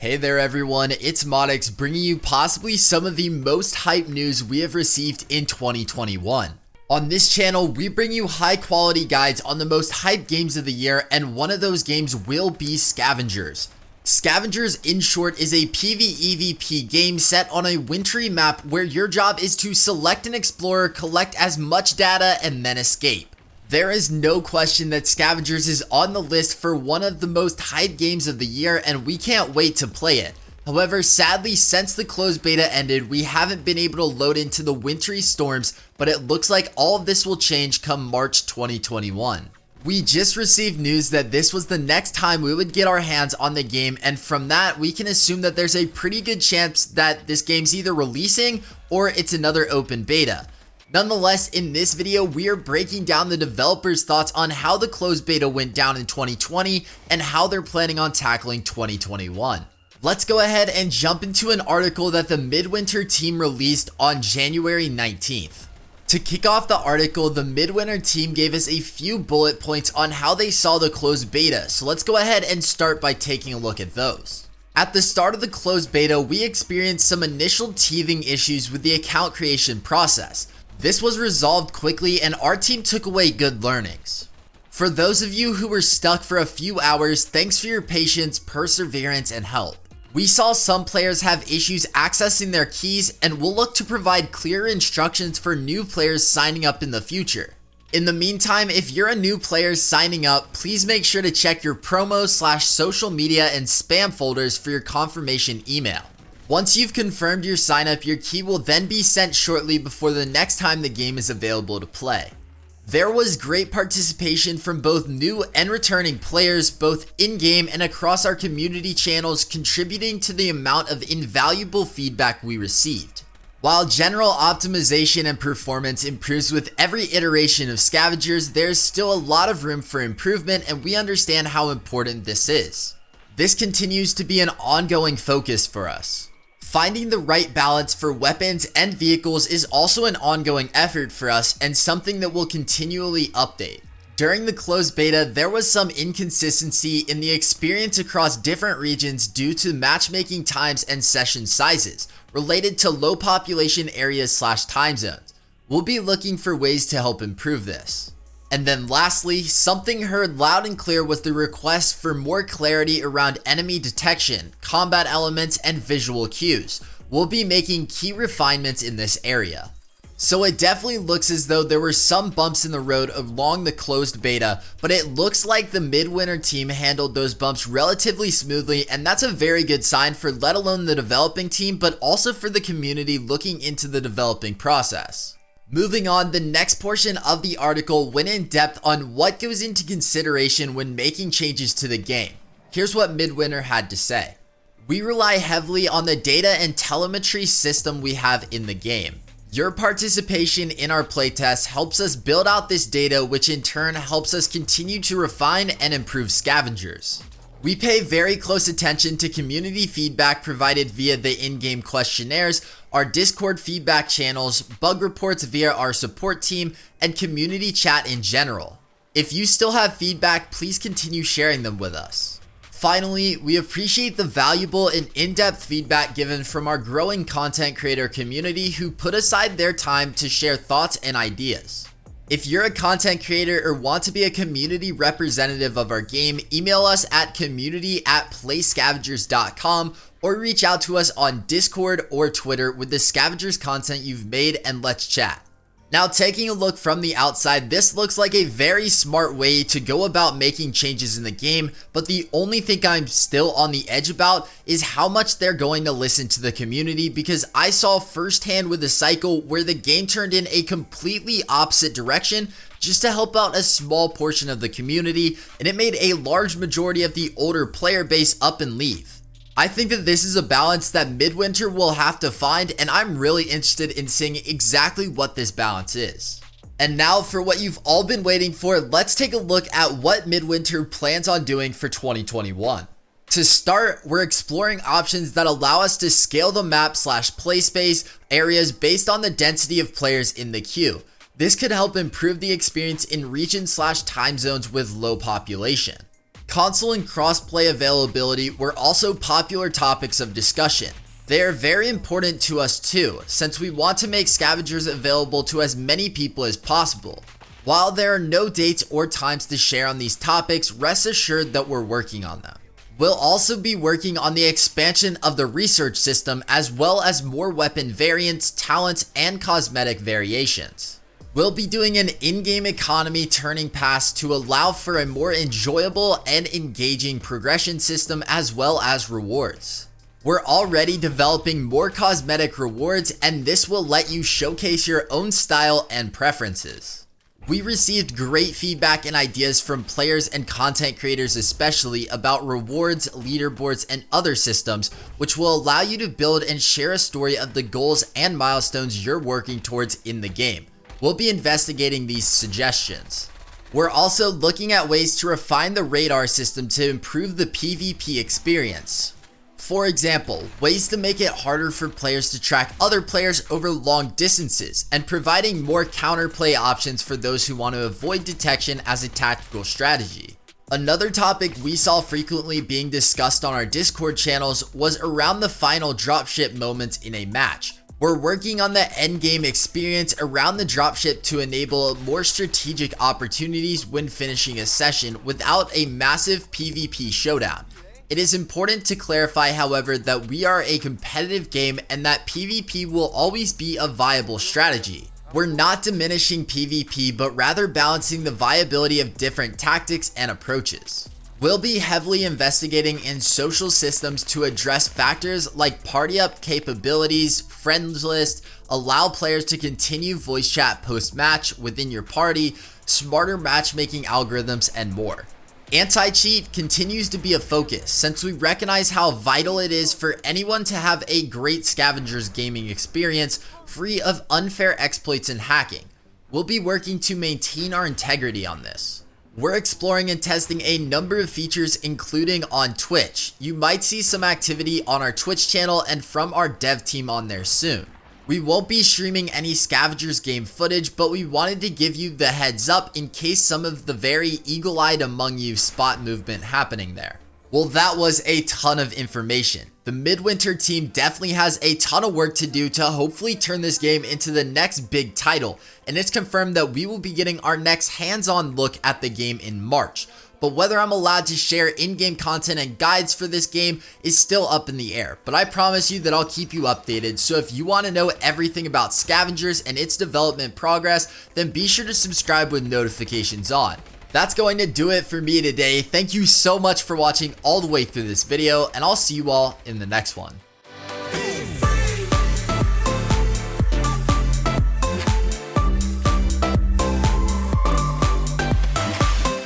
Hey there everyone, it's Modix bringing you possibly some of the most hype news we have received in 2021. On this channel, we bring you high quality guides on the most hyped games of the year, and one of those games will be Scavengers. Scavengers, in short, is a PvEvP game set on a wintry map where your job is to select an explorer, collect as much data, and then escape. There is no question that Scavengers is on the list for one of the most hyped games of the year, and we can't wait to play it. However, sadly, since the closed beta ended, we haven't been able to load into the wintry storms, but it looks like all of this will change come March 2021. We just received news that this was the next time we would get our hands on the game, and from that, we can assume that there's a pretty good chance that this game's either releasing or it's another open beta. Nonetheless, in this video, we are breaking down the developers' thoughts on how the closed beta went down in 2020 and how they're planning on tackling 2021. Let's go ahead and jump into an article that the Midwinter team released on January 19th. To kick off the article, the Midwinter team gave us a few bullet points on how they saw the closed beta, so let's go ahead and start by taking a look at those. At the start of the closed beta, we experienced some initial teething issues with the account creation process. This was resolved quickly and our team took away good learnings. For those of you who were stuck for a few hours, thanks for your patience, perseverance, and help. We saw some players have issues accessing their keys, and we'll look to provide clear instructions for new players signing up in the future. In the meantime, if you're a new player signing up, please make sure to check your promo/social media and spam folders for your confirmation email. Once you've confirmed your sign up, your key will then be sent shortly before the next time the game is available to play. There was great participation from both new and returning players, both in-game and across our community channels, contributing to the amount of invaluable feedback we received. While general optimization and performance improves with every iteration of Scavengers, there's still a lot of room for improvement, and we understand how important this is. This continues to be an ongoing focus for us. Finding the right balance for weapons and vehicles is also an ongoing effort for us and something that we'll continually update. During the closed beta, there was some inconsistency in the experience across different regions due to matchmaking times and session sizes related to low population areas/time zones. We'll be looking for ways to help improve this. And then lastly, something heard loud and clear was the request for more clarity around enemy detection, combat elements, and visual cues. We'll be making key refinements in this area. So it definitely looks as though there were some bumps in the road along the closed beta, but it looks like the Midwinter team handled those bumps relatively smoothly, and that's a very good sign for let alone the developing team, but also for the community looking into the developing process. Moving on, the next portion of the article went in depth on what goes into consideration when making changes to the game. Here's what Midwinter had to say. We rely heavily on the data and telemetry system we have in the game. Your participation in our playtest helps us build out this data, which in turn helps us continue to refine and improve Scavengers. We pay very close attention to community feedback provided via the in-game questionnaires, our Discord feedback channels, bug reports via our support team, and community chat in general. If you still have feedback, please continue sharing them with us. Finally, we appreciate the valuable and in-depth feedback given from our growing content creator community who put aside their time to share thoughts and ideas. If you're a content creator or want to be a community representative of our game, email us at community@playscavengers.com or reach out to us on Discord or Twitter with the Scavengers content you've made, and let's chat. Now, taking a look from the outside, this looks like a very smart way to go about making changes in the game, but the only thing I'm still on the edge about is how much they're going to listen to the community, because I saw firsthand with the cycle where the game turned in a completely opposite direction just to help out a small portion of the community, and it made a large majority of the older player base up and leave. I think that this is a balance that Midwinter will have to find, and I'm really interested in seeing exactly what this balance is. And now for what you've all been waiting for, let's take a look at what Midwinter plans on doing for 2021. To start, we're exploring options that allow us to scale the map/play space areas based on the density of players in the queue. This could help improve the experience in regions/time zones with low population. Console and crossplay availability were also popular topics of discussion. They are very important to us too, since we want to make Scavengers available to as many people as possible. While there are no dates or times to share on these topics, rest assured that we're working on them. We'll also be working on the expansion of the research system, as well as more weapon variants, talents, and cosmetic variations. We'll be doing an in-game economy turning pass to allow for a more enjoyable and engaging progression system, as well as rewards. We're already developing more cosmetic rewards, and this will let you showcase your own style and preferences. We received great feedback and ideas from players and content creators especially about rewards, leaderboards, and other systems, which will allow you to build and share a story of the goals and milestones you're working towards in the game. We'll be investigating these suggestions. We're also looking at ways to refine the radar system to improve the PvP experience. For example, ways to make it harder for players to track other players over long distances, and providing more counterplay options for those who want to avoid detection as a tactical strategy. Another topic we saw frequently being discussed on our Discord channels was around the final dropship moments in a match. We're working on the endgame experience around the dropship to enable more strategic opportunities when finishing a session without a massive PvP showdown. It is important to clarify, however, that we are a competitive game and that PvP will always be a viable strategy. We're not diminishing PvP, but rather balancing the viability of different tactics and approaches. We'll be heavily investigating in social systems to address factors like party up capabilities, friends list, allow players to continue voice chat post-match within your party, smarter matchmaking algorithms, and more. Anti-cheat continues to be a focus, since we recognize how vital it is for anyone to have a great Scavengers gaming experience free of unfair exploits and hacking. We'll be working to maintain our integrity on this. We're exploring and testing a number of features, including on Twitch. You might see some activity on our Twitch channel and from our dev team on there soon. We won't be streaming any Scavengers game footage, but we wanted to give you the heads up in case some of the very eagle-eyed among you spot movement happening there. Well, that was a ton of information. The Midwinter team definitely has a ton of work to do to hopefully turn this game into the next big title, and it's confirmed that we will be getting our next hands-on look at the game in March. But whether I'm allowed to share in-game content and guides for this game is still up in the air. But I promise you that I'll keep you updated, so if you want to know everything about Scavengers and its development progress, then be sure to subscribe with notifications on. That's going to do it for me today. Thank you so much for watching all the way through this video, and I'll see you all in the next one.